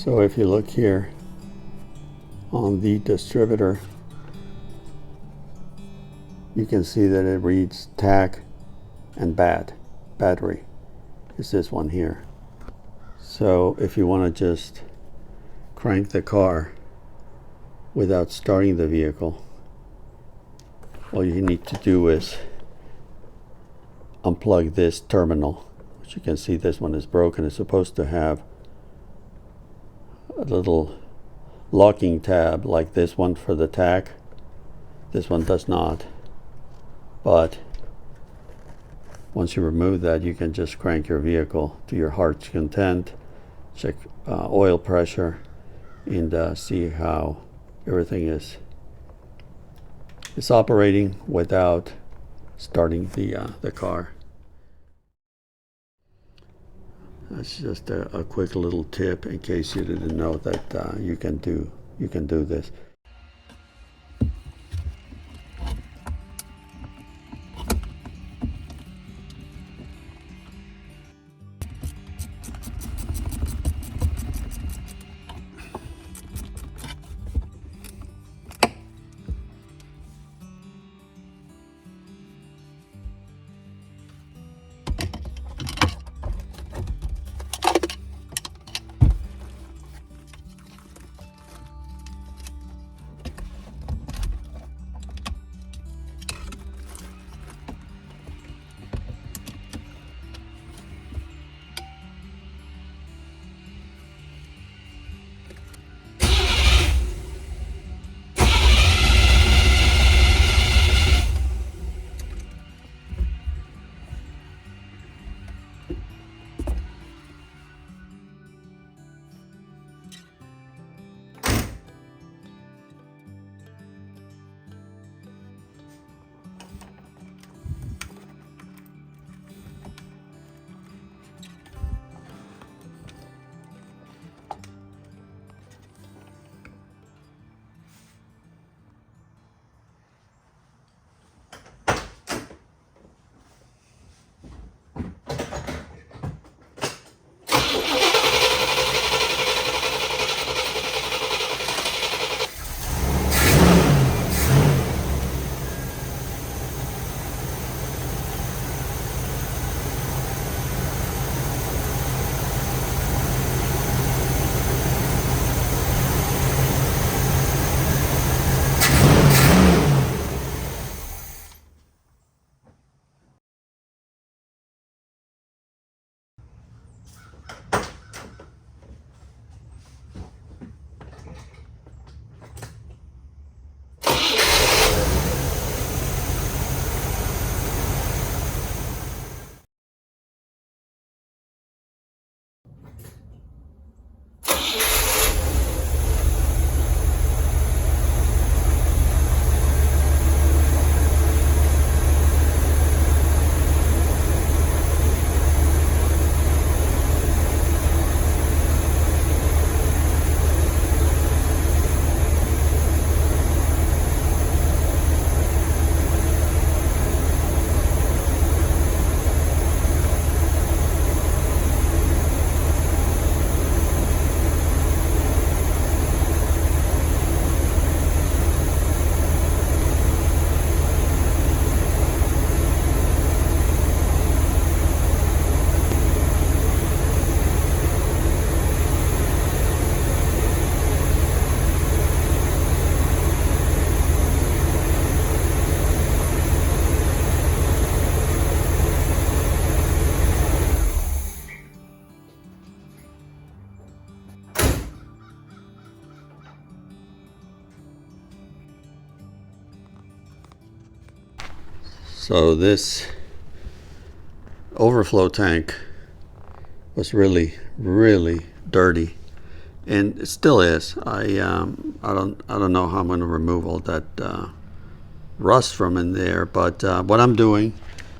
So if you look here on the distributor, you can see that it reads tach and battery is this one here. So if you want to just crank the car without starting the vehicle, all you need to do is unplug this terminal, which you can see this one is broken. It's supposed to have a little locking tab like this one for the tach. This one does not, but once you remove that, you can just crank your vehicle to your heart's content, check oil pressure, and see how everything is operating without starting the car. That's just a quick little tip in case you didn't know that you can do this. So this overflow tank was really dirty, and it still is. I don't know how I'm going to remove all that rust from in there, but what I'm doing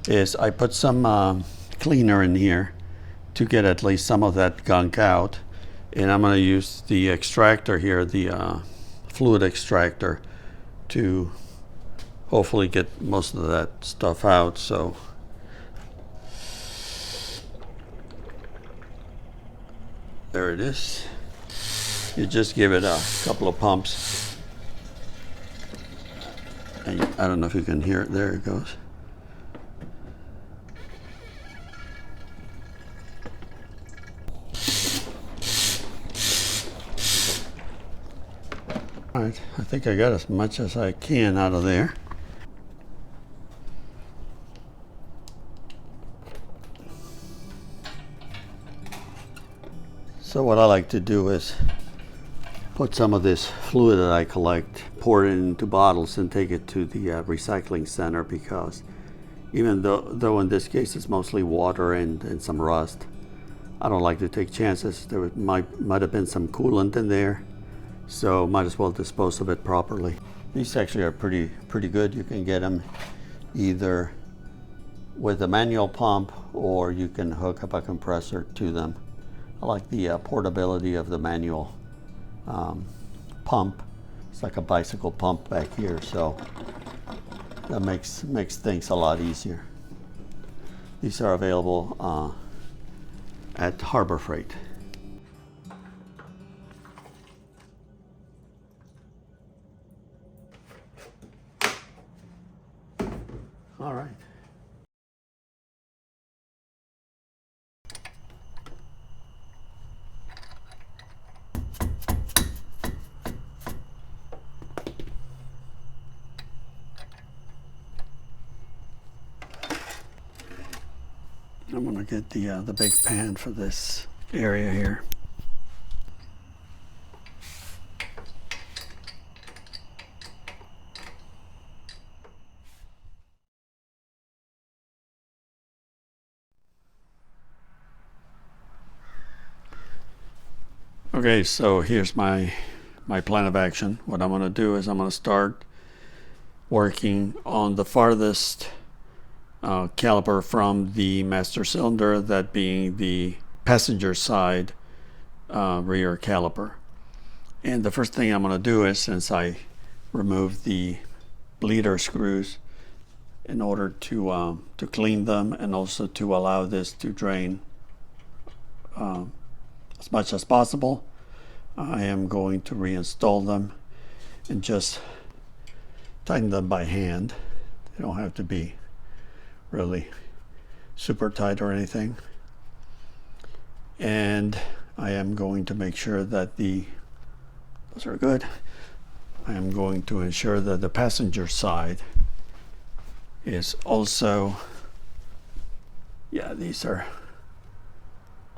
is I put some cleaner in here to get at least some of that gunk out, and I'm going to use the extractor here, the fluid extractor, to hopefully get most of that stuff out. So there it is. You just give it a couple of pumps. And I don't know if you can hear it. There it goes. All right, I think I got as much as I can out of there. So what I like to do is put some of this fluid that I collect, pour it into bottles and take it to the recycling center, because even though in this case it's mostly water and some rust, I don't like to take chances. There might have been some coolant in there, so might as well dispose of it properly. These actually are pretty good. You can get them either with a manual pump or you can hook up a compressor to them. I like the portability of the manual pump. It's like a bicycle pump back here, so that makes things a lot easier. These are available at Harbor Freight. All right. I'm gonna get the big pan for this area here. Okay, so here's my plan of action. What I'm gonna do is I'm gonna start working on the farthest caliper from the master cylinder, that being the passenger side rear caliper. And the first thing I'm going to do is, since I removed the bleeder screws in order to clean them and also to allow this to drain as much as possible, I am going to reinstall them and just tighten them by hand. They don't have to be really super tight or anything. And I am going to make sure that those are good. I am going to ensure that the passenger side is also, yeah, these are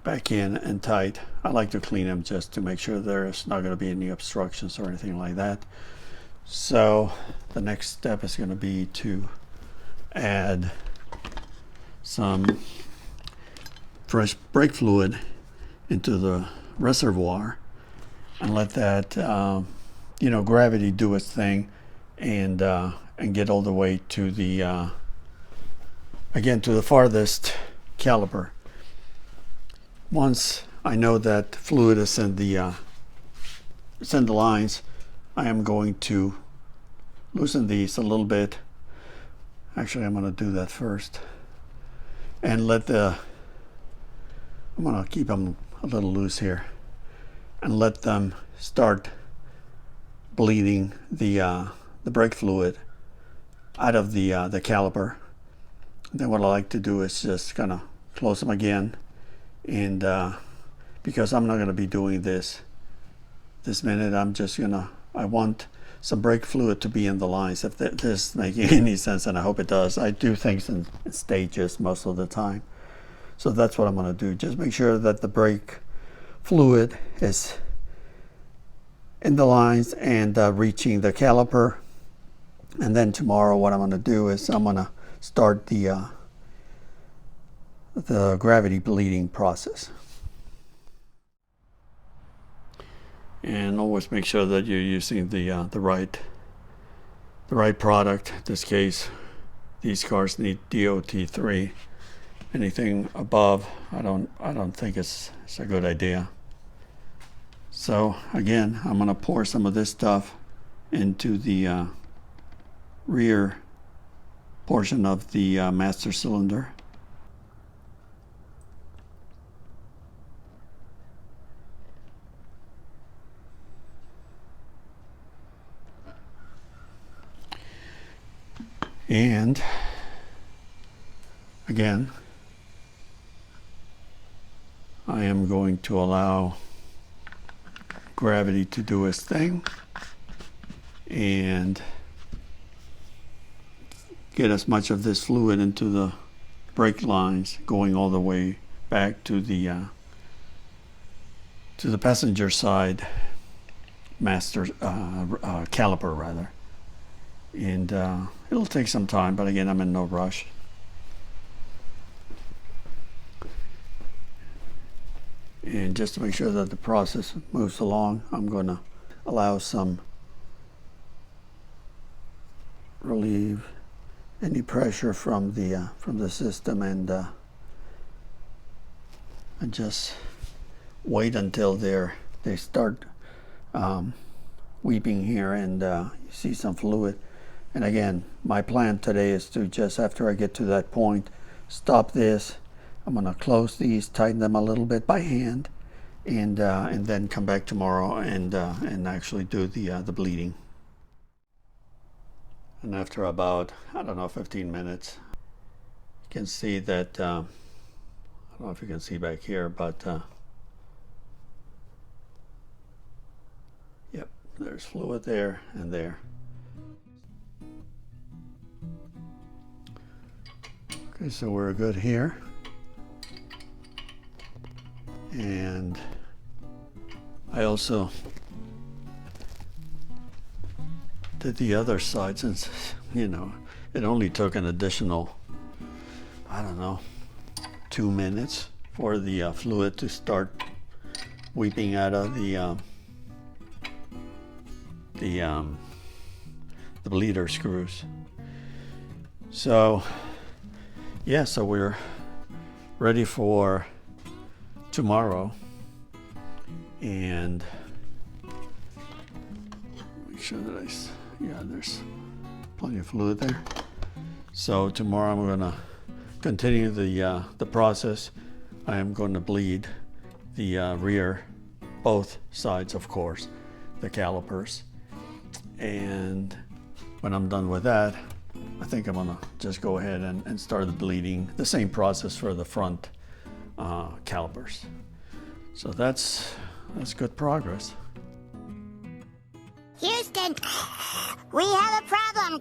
back in and tight. I like to clean them just to make sure there's not going to be any obstructions or anything like that. So the next step is going to be to add some fresh brake fluid into the reservoir and let that gravity do its thing and get all the way to the again to the farthest caliper. Once I know that fluid is in the lines, I am going to loosen these a little bit. Actually, I'm going to do that first. And I'm going to keep them a little loose here and let them start bleeding the brake fluid out of the caliper. Then what I like to do is just kind of close them again, and because I'm not going to be doing this minute, I want some brake fluid to be in the lines. If this is making any sense, and I hope it does. I do things in stages most of the time. So that's what I'm going to do. Just make sure that the brake fluid is in the lines and reaching the caliper. And then tomorrow what I'm going to do is I'm going to start the gravity bleeding process. And always make sure that you're using the right product. In this case, these cars need DOT3. Anything above, I don't think it's a good idea. So again, I'm going to pour some of this stuff into the rear portion of the master cylinder. And again, I am going to allow gravity to do its thing and get as much of this fluid into the brake lines going all the way back to the passenger side master caliper rather. And it'll take some time, but again, I'm in no rush. And just to make sure that the process moves along, I'm going to allow some relieve any pressure from the system, and just wait until they start weeping here, and you see some fluid. And again, my plan today is to just after I get to that point, stop this. I'm going to close these, tighten them a little bit by hand, and then come back tomorrow and actually do the bleeding. And after about, I don't know, 15 minutes, you can see that, I don't know if you can see back here, but yep, there's fluid there and there. Okay, so we're good here. And I also did the other side, since, you know, it only took an additional, I don't know, 2 minutes for the fluid to start weeping out of the bleeder screws. So yeah, so we're ready for tomorrow, and make sure that yeah, there's plenty of fluid there. So tomorrow I'm going to continue the process. I am going to bleed the rear, both sides, of course, the calipers. And when I'm done with that, I think I'm going to just go ahead and start the bleeding, the same process for the front calipers. So that's good progress. Houston, we have a problem.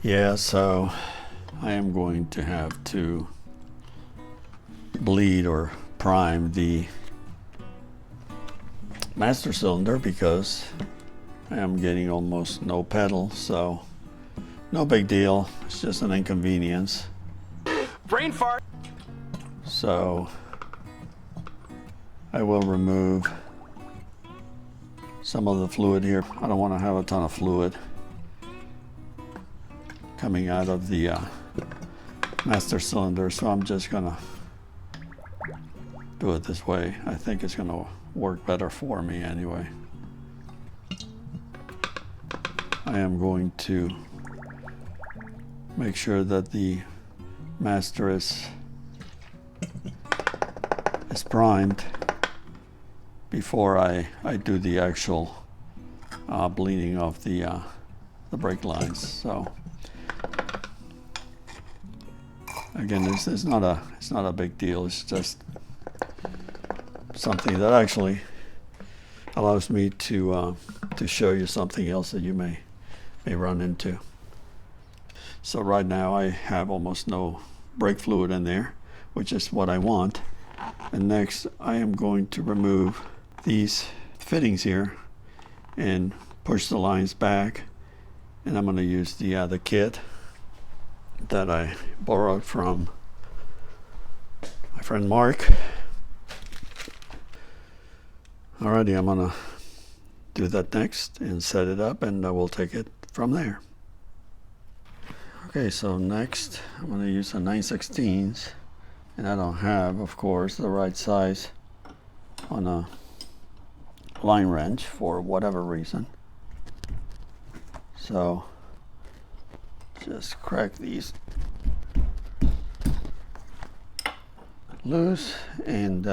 Yeah, so I am going to have to bleed or prime the master cylinder because I am getting almost no pedal, so no big deal. It's just an inconvenience. Brain fart. So I will remove some of the fluid here. I don't want to have a ton of fluid coming out of the master cylinder, so I'm just gonna do it this way. I think it's gonna work better for me anyway. I am going to make sure that the master is primed before I do the actual bleeding of the brake lines. So again, it's not a big deal. It's just something that actually allows me to show you something else that you may run into. So right now I have almost no brake fluid in there, which is what I want. And next I am going to remove these fittings here and push the lines back, and I'm going to use the kit that I borrowed from my friend Mark. Alrighty, I'm going to do that next and set it up, and we'll take it from there. Okay, so next I'm going to use a 9/16, and I don't have, of course, the right size on a line wrench for whatever reason. So just crack these loose and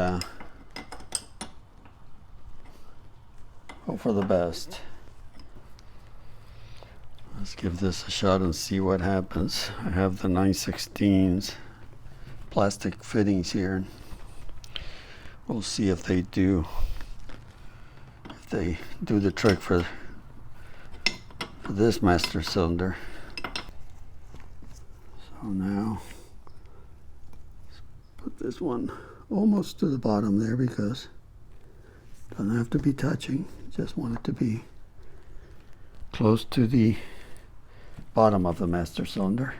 hope for the best. Let's give this a shot and see what happens. I have the 9/16 plastic fittings here. We'll see if they do the trick for this master cylinder. So now let's put this one almost to the bottom there, because it doesn't have to be touching. Just want it to be close to the bottom of the master cylinder.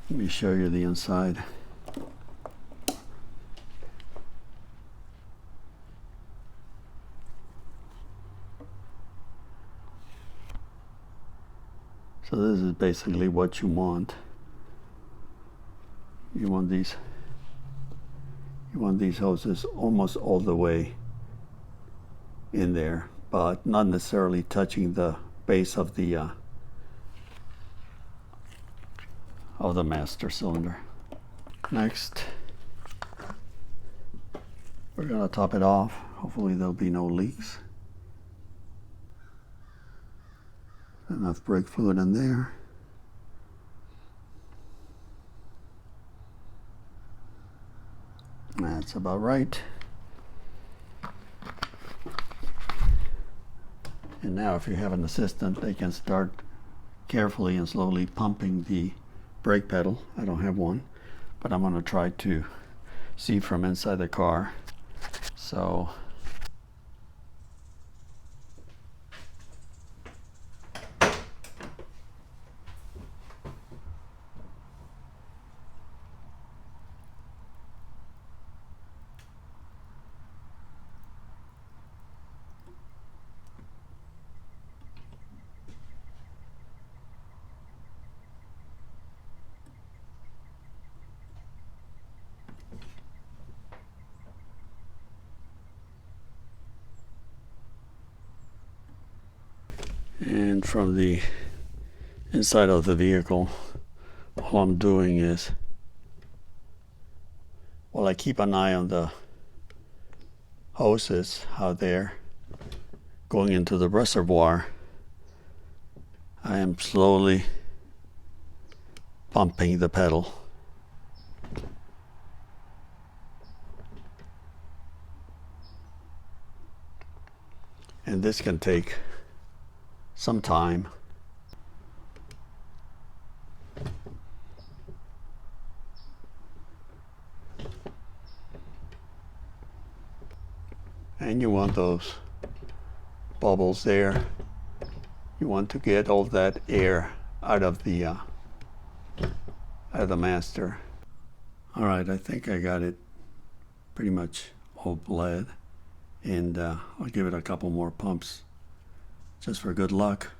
Let me show you the inside. So this is basically what you want. You want these hoses almost all the way in there, but not necessarily touching the base of the master cylinder. Next, we're going to top it off. Hopefully there'll be no leaks. Enough brake fluid in there. That's about right. And now if you have an assistant, they can start carefully and slowly pumping the brake pedal. I don't have one, but I'm going to try to see from inside the car. So and from the inside of the vehicle, all I'm doing is, well, I keep an eye on the hoses, how they're going into the reservoir. I am slowly pumping the pedal. And this can take some time. And you want those bubbles there. You want to get all that air out of the master. All right, I think I got it pretty much all bled, and I'll give it a couple more pumps just for good luck,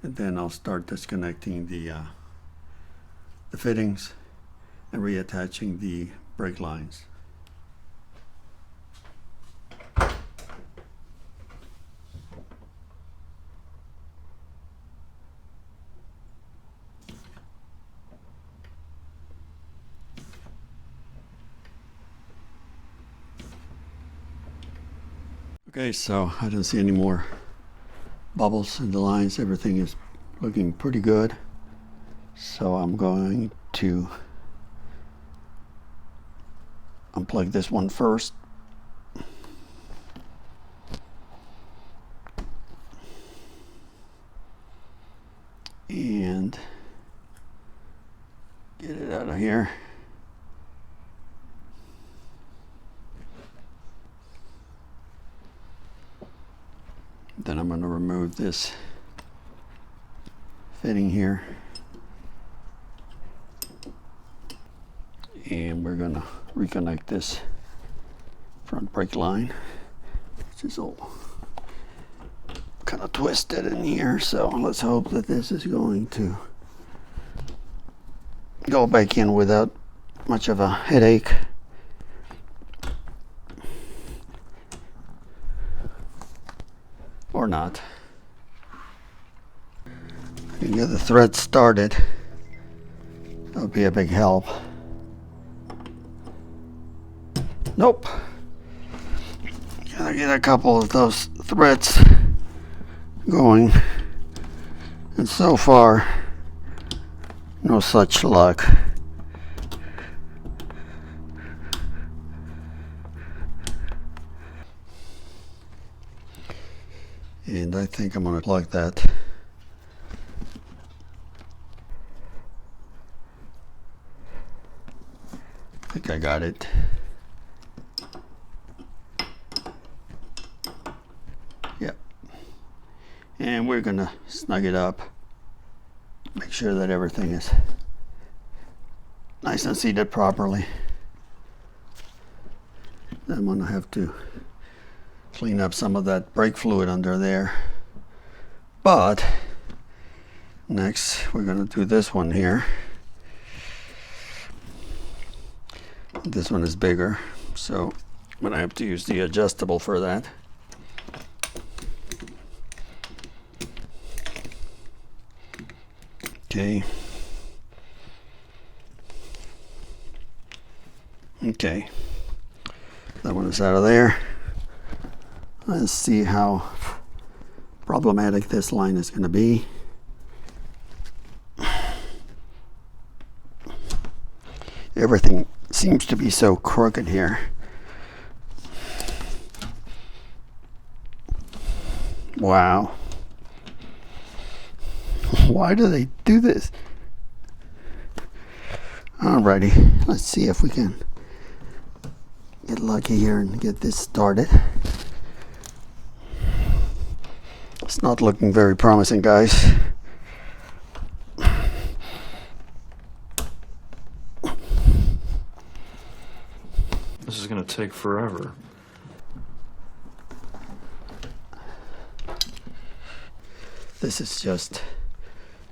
and then I'll start disconnecting the fittings and reattaching the brake lines. Okay, so I didn't see any more bubbles in the lines. Everything is looking pretty good. So I'm going to unplug this one first. And get it out of here. Then I'm going to remove this fitting here, and we're going to reconnect this front brake line, which is all kind of twisted in here. So let's hope that this is going to go back in without much of a headache. Or not. You can get the thread started. That would be a big help. Nope. Gotta get a couple of those threads going, and so far no such luck. And I think I'm going to plug that. I think I got it. Yep. And we're going to snug it up. Make sure that everything is nice and seated properly. Then I'm going to have to clean up some of that brake fluid under there. But next we're going to do this one here. This one is bigger, so I'm going to have to use the adjustable for that. Okay. Okay. That one is out of there. Let's see how problematic this line is going to be. Everything seems to be so crooked here. Wow. Why do they do this? Alrighty, let's see if we can get lucky here and get this started. It's not looking very promising, guys. This is going to take forever. This is just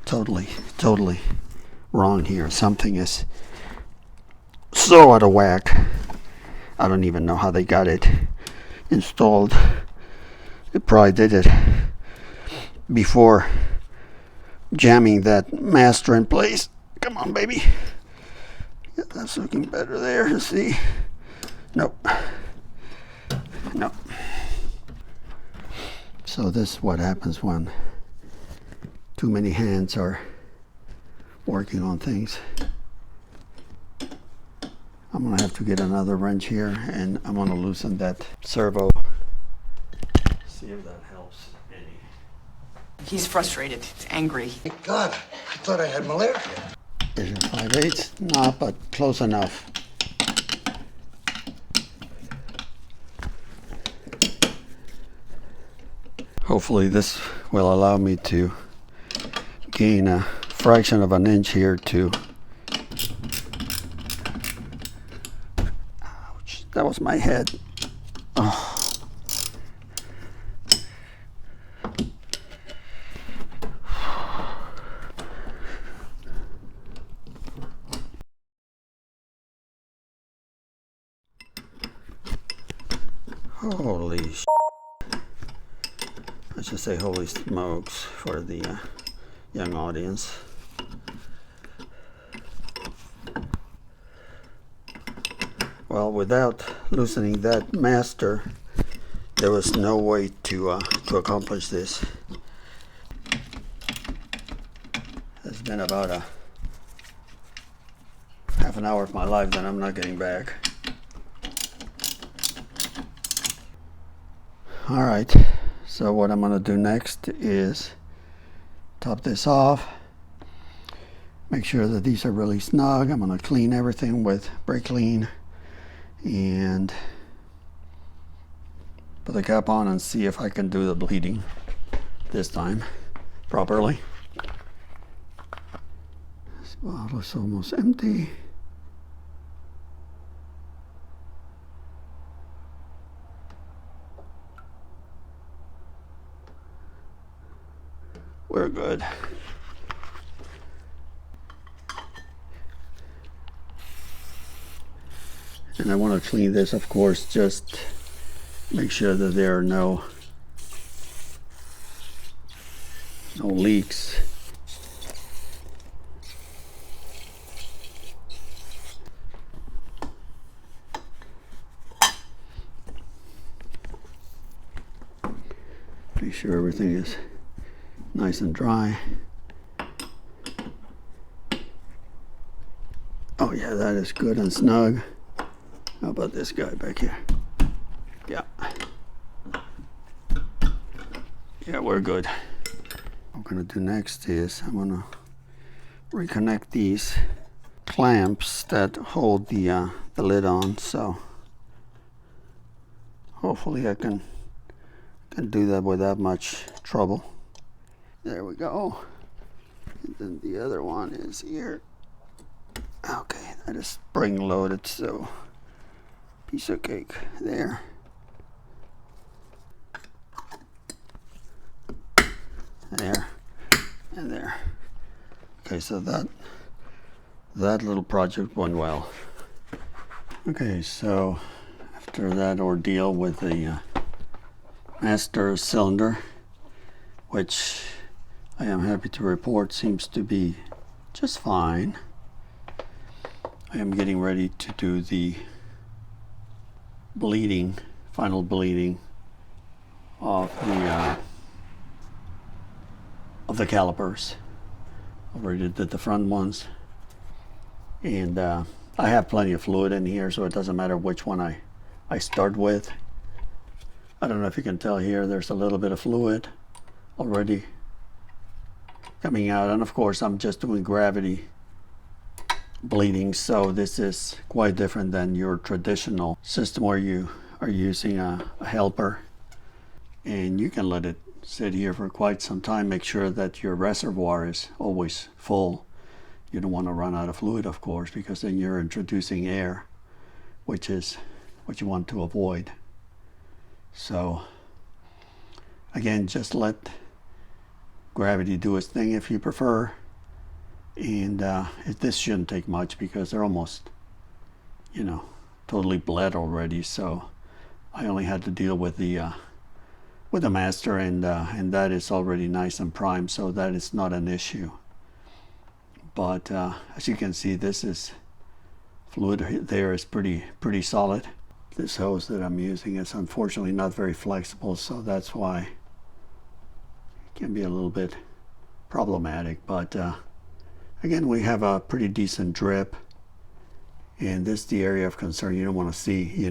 totally wrong here. Something is so out of whack. I don't even know how they got it installed. They probably did it before jamming that master in place. Come on, baby. Yeah, that's looking better there. See? Nope. Nope. So this is what happens when too many hands are working on things. I'm gonna have to get another wrench here, and I'm gonna loosen that servo. See if that helps any. He's frustrated, angry. Thank God, I thought I had malaria. Is it 5/8? No, but close enough. Hopefully this will allow me to gain a fraction of an inch here to... Ouch, that was my head. Oh. Holy sh**. I should say holy smokes for the young audience. Well, without loosening that master, there was no way to accomplish this. It's been about a half an hour of my life that I'm not getting back. All right. So what I'm going to do next is top this off, make sure that these are really snug. I'm going to clean everything with brake clean and put the cap on and see if I can do the bleeding this time properly. This bottle is almost empty. We're good. And I want to clean this, of course, just make sure that there are no leaks. Make sure everything is nice and dry. Oh yeah, that is good and snug. How about this guy back here? Yeah. Yeah, we're good. What I'm gonna do next is I'm gonna reconnect these clamps that hold the lid on. So hopefully I can do that without much trouble. There we go. And then the other one is here. Okay, that is spring loaded, so piece of cake there. There and there. Okay, so that little project went well. Okay, so after that ordeal with the master cylinder, which I am happy to report seems to be just fine, I am getting ready to do the bleeding, final bleeding of the calipers. Already did the front ones, and I have plenty of fluid in here, so it doesn't matter which one I start with. I don't know if you can tell here, there's a little bit of fluid already coming out, and of course I'm just doing gravity bleeding, so this is quite different than your traditional system where you are using a helper, and you can let it sit here for quite some time. Make sure that your reservoir is always full. You don't want to run out of fluid, of course, because then you're introducing air, which is what you want to avoid. So again, just let gravity do its thing if you prefer. And this shouldn't take much because they're almost, totally bled already. So I only had to deal with the master, and that is already nice and primed, so that is not an issue. But as you can see, this is fluid there is pretty solid. This hose that I'm using is unfortunately not very flexible, so that's why it can be a little bit problematic. But again, we have a pretty decent drip, and this is the area of concern. You don't want to see,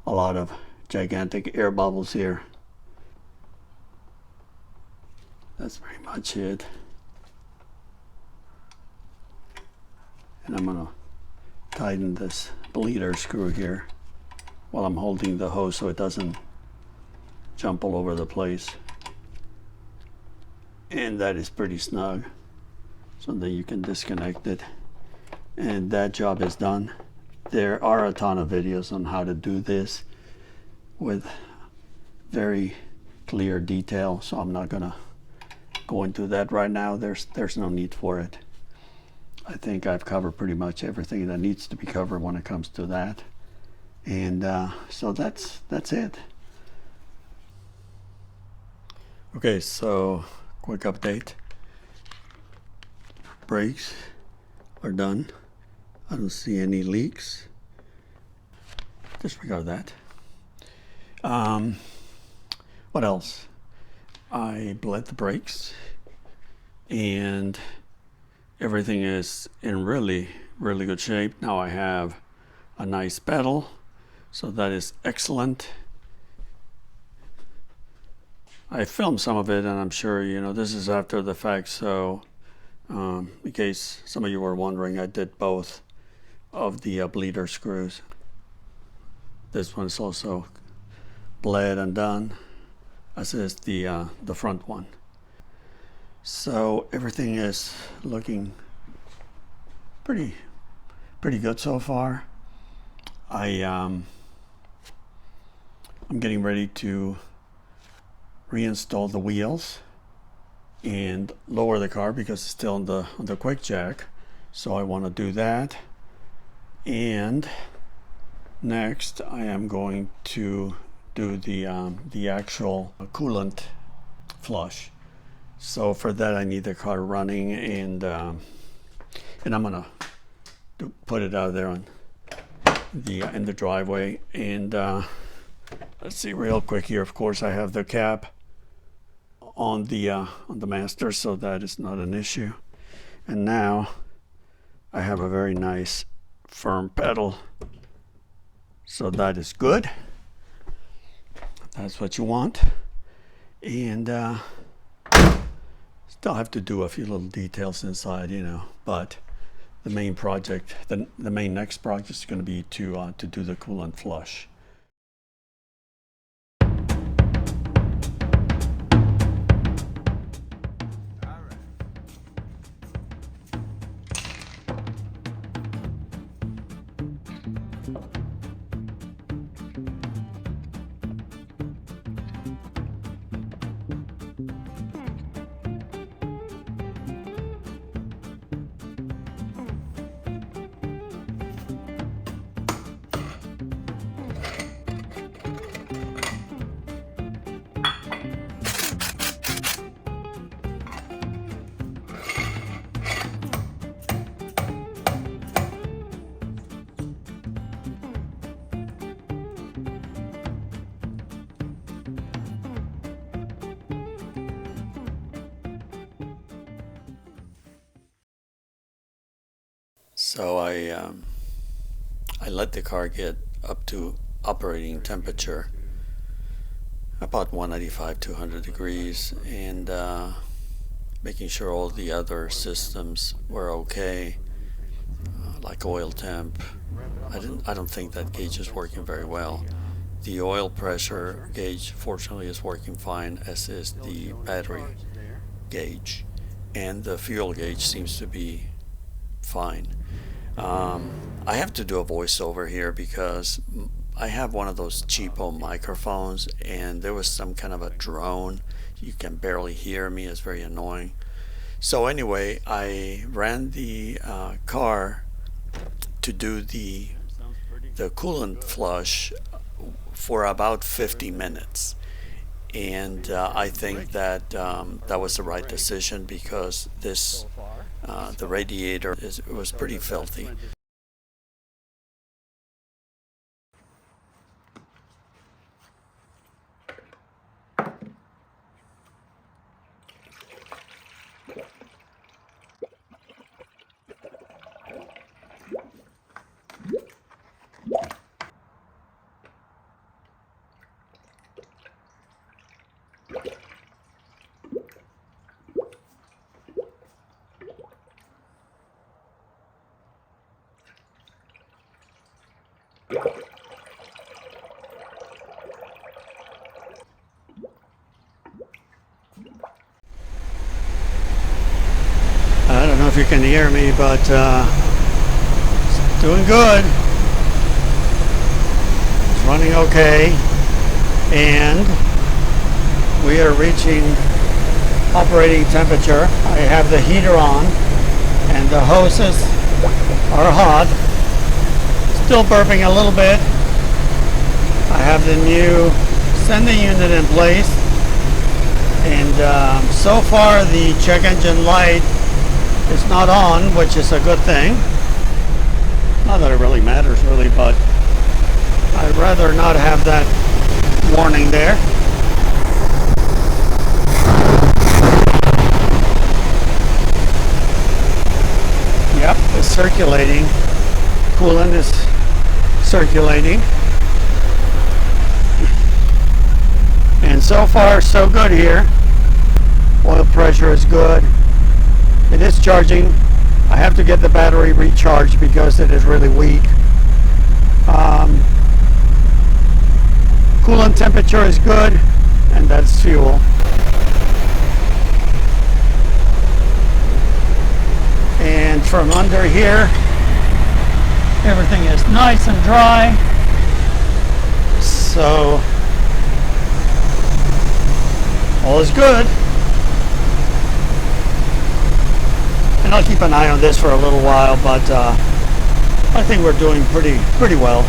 a lot of gigantic air bubbles here. That's pretty much it. And I'm gonna tighten this bleeder screw here while I'm holding the hose so it doesn't jump all over the place. And that is pretty snug. So then you can disconnect it, and that job is done. There are a ton of videos on how to do this with very clear detail, so I'm not gonna go into that right now. There's no need for it. I think I've covered pretty much everything that needs to be covered when it comes to that, and so that's it. Okay, so quick update. Brakes are done. I don't see any leaks. Disregard that. What else? I bled the brakes, and everything is in really good shape. Now I have a nice pedal, so that is excellent. I filmed some of it, and I'm sure this is after the fact, so in case some of you were wondering, I did both of the bleeder screws. This one is also bled and done, as is the front one. So everything is looking pretty good so far. I'm getting ready to reinstall the wheels and lower the car because it's still on the quick jack, so I want to do that. And next I am going to do the actual coolant flush. So for that I need the car running, and I'm gonna put it out there on in the driveway. And let's see real quick here. Of course I have the cap on the master, so that is not an issue. And now I have a very nice firm pedal, so that is good. That's what you want. And still have to do a few little details inside, you know, but the main project, the main next project is going to be to do the coolant flush. So I let the car get up to operating temperature, about 195, 200 degrees, and making sure all the other systems were okay, like oil temp. I don't think that gauge is working very well. The oil pressure gauge, fortunately, is working fine, as is the battery gauge, and the fuel gauge seems to be fine. I have to do a voiceover here because I have one of those cheapo microphones, and there was some kind of a drone. You can barely hear me. It's very annoying. So anyway, I ran the car to do the coolant flush for about 50 minutes. And I think that that was the right decision, because this the radiator was pretty filthy. I don't know if you can hear me, but it's doing good. It's running okay, and we are reaching operating temperature. I have the heater on, and the hoses are hot. Still burping a little bit. I have the new sending unit in place, and so far the check engine light is not on, which is a good thing. Not that it really matters really, but I'd rather not have that warning there. Yep, it's circulating. Coolant is circulating. And so far so good here. Oil pressure is good. It is charging. I have to get the battery recharged because it is really weak. Coolant temperature is good, and that's fuel. And from under here, everything is nice and dry. So all is good. And I'll keep an eye on this for a little while, but I think we're doing pretty well.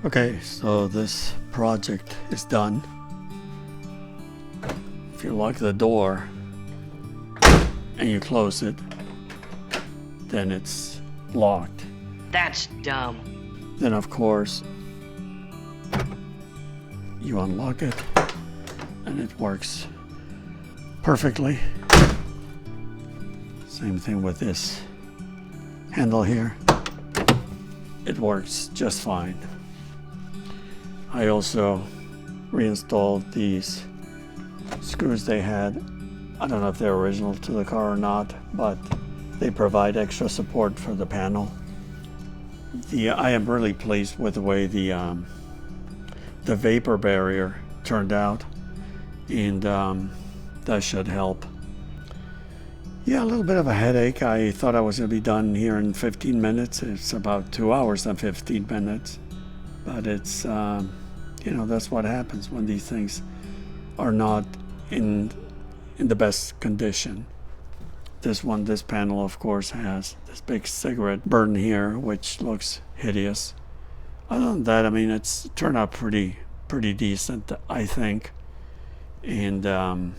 Okay, so this project is done. If you lock the door and you close it, then it's locked. That's dumb. Then of course you unlock it and it works perfectly. Same thing with this handle here. It works just fine. I also reinstalled these screws they had. I don't know if they're original to the car or not, but they provide extra support for the panel. I am really pleased with the way the vapor barrier turned out, and that should help. Yeah, a little bit of a headache. I thought I was going to be done here in 15 minutes. It's about 2 hours and 15 minutes. But it's, that's what happens when these things are not in the best condition. This panel, of course, has this big cigarette burn here, which looks hideous. Other than that, I mean, it's turned out pretty decent, I think. And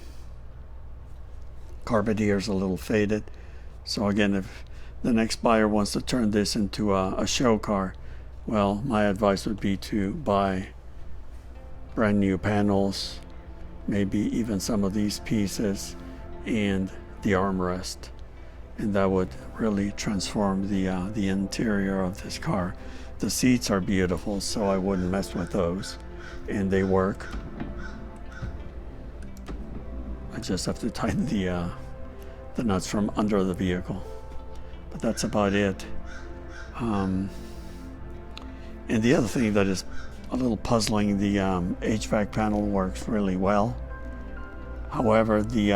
carpet here is a little faded. So again, if the next buyer wants to turn this into a show car, well, my advice would be to buy brand new panels, maybe even some of these pieces, and the armrest, and that would really transform the interior of this car. The seats are beautiful, so I wouldn't mess with those, and they work. I just have to tighten the nuts from under the vehicle, but that's about it. And the other thing that is a little puzzling, the HVAC panel works really well. However, the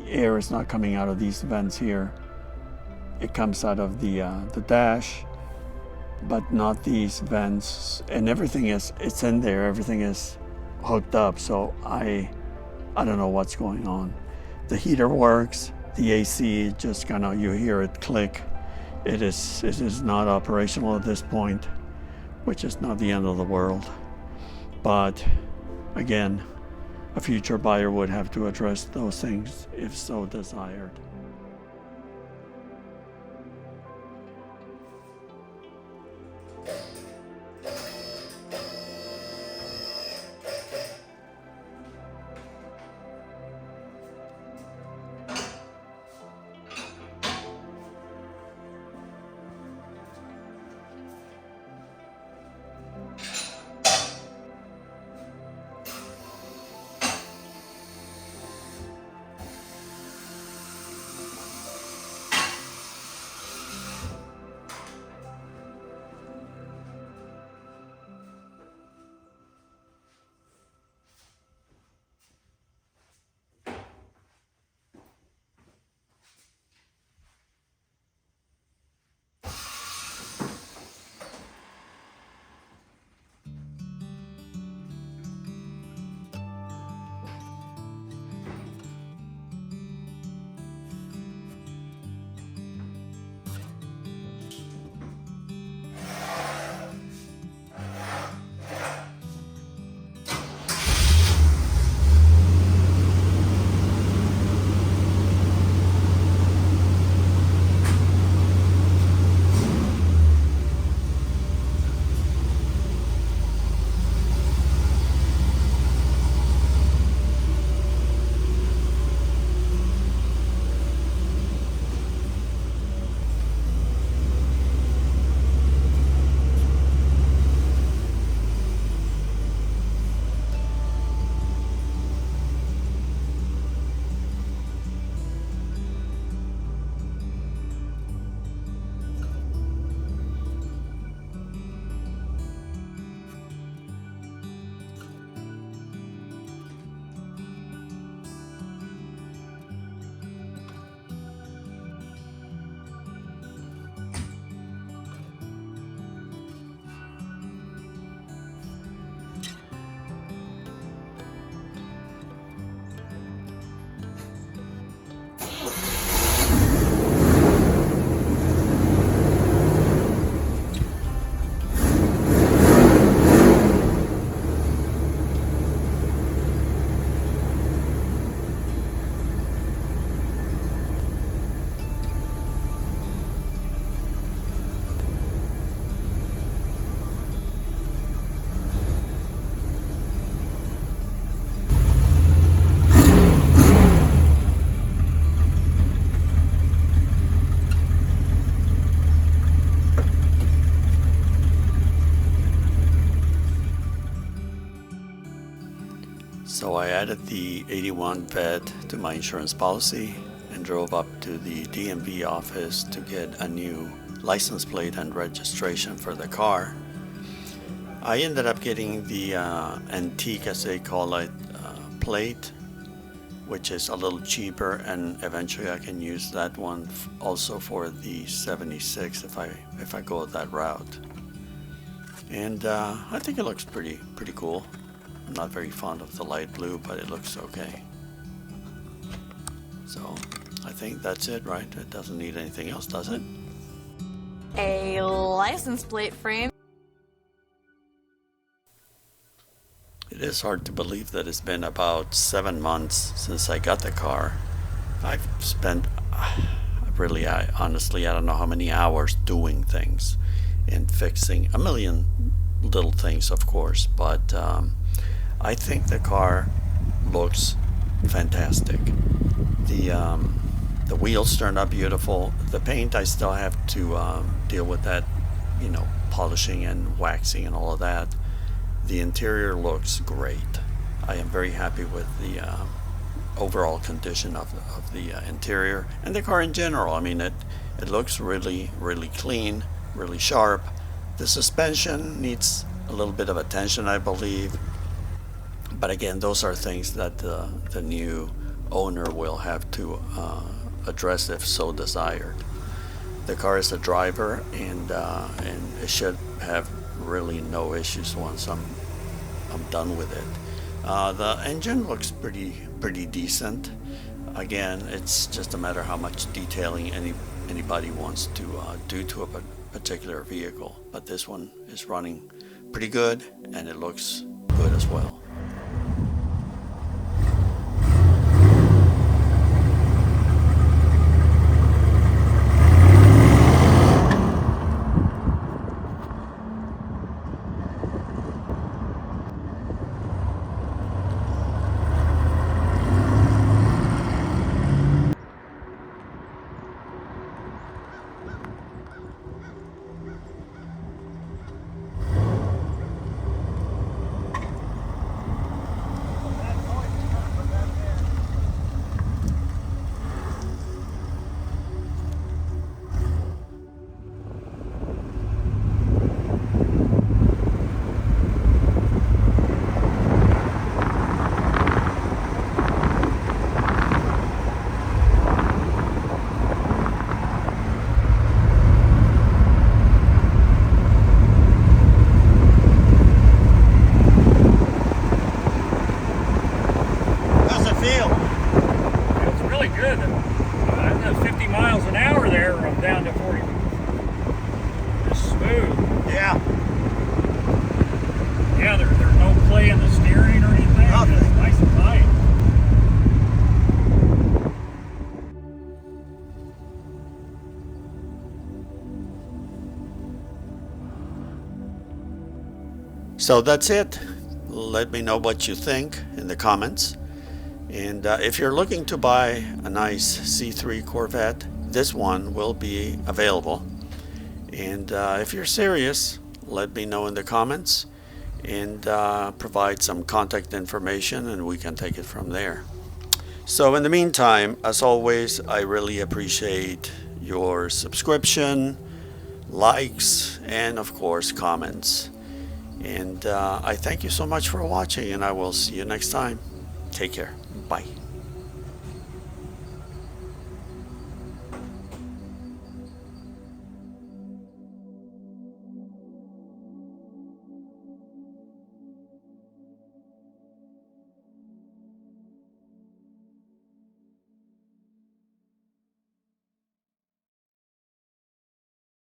air is not coming out of these vents here. It comes out of the dash, but not these vents. And everything it's in there. Everything is hooked up. So I don't know what's going on. The heater works. The AC just kind of, you hear it click. It is not operational at this point, which is not the end of the world. But again, a future buyer would have to address those things if so desired. So I added the 81 vet to my insurance policy and drove up to the DMV office to get a new license plate and registration for the car. I ended up getting the antique, as they call it, plate, which is a little cheaper, and eventually I can use that one also for the 76 if I go that route. And I think it looks pretty cool. I'm not very fond of the light blue, but it looks okay. So I think that's it, right? It doesn't need anything else, does it? A license plate frame. It is hard to believe that it's been about 7 months since I got the car. I've spent really, honestly, I don't know how many hours doing things and fixing a million little things, of course, but I think the car looks fantastic. The wheels turned out beautiful. The paint, I still have to deal with that, you know, polishing and waxing and all of that. The interior looks great. I am very happy with the overall condition of the interior and the car in general. I mean, it looks really clean, really sharp. The suspension needs a little bit of attention, I believe. But again, those are things that the new owner will have to address if so desired. The car is a driver, and it should have really no issues once I'm done with it. The engine looks pretty decent. Again, it's just a matter how much detailing anybody wants to do to a particular vehicle. But this one is running pretty good, and it looks good as well. So that's it. Let me know what you think in the comments. And if you're looking to buy a nice C3 Corvette, this one will be available. And if you're serious, let me know in the comments and provide some contact information, and we can take it from there. So in the meantime, as always, I really appreciate your subscription, likes, and of course comments. And I thank you so much for watching, and I will see you next time. Take care. Bye.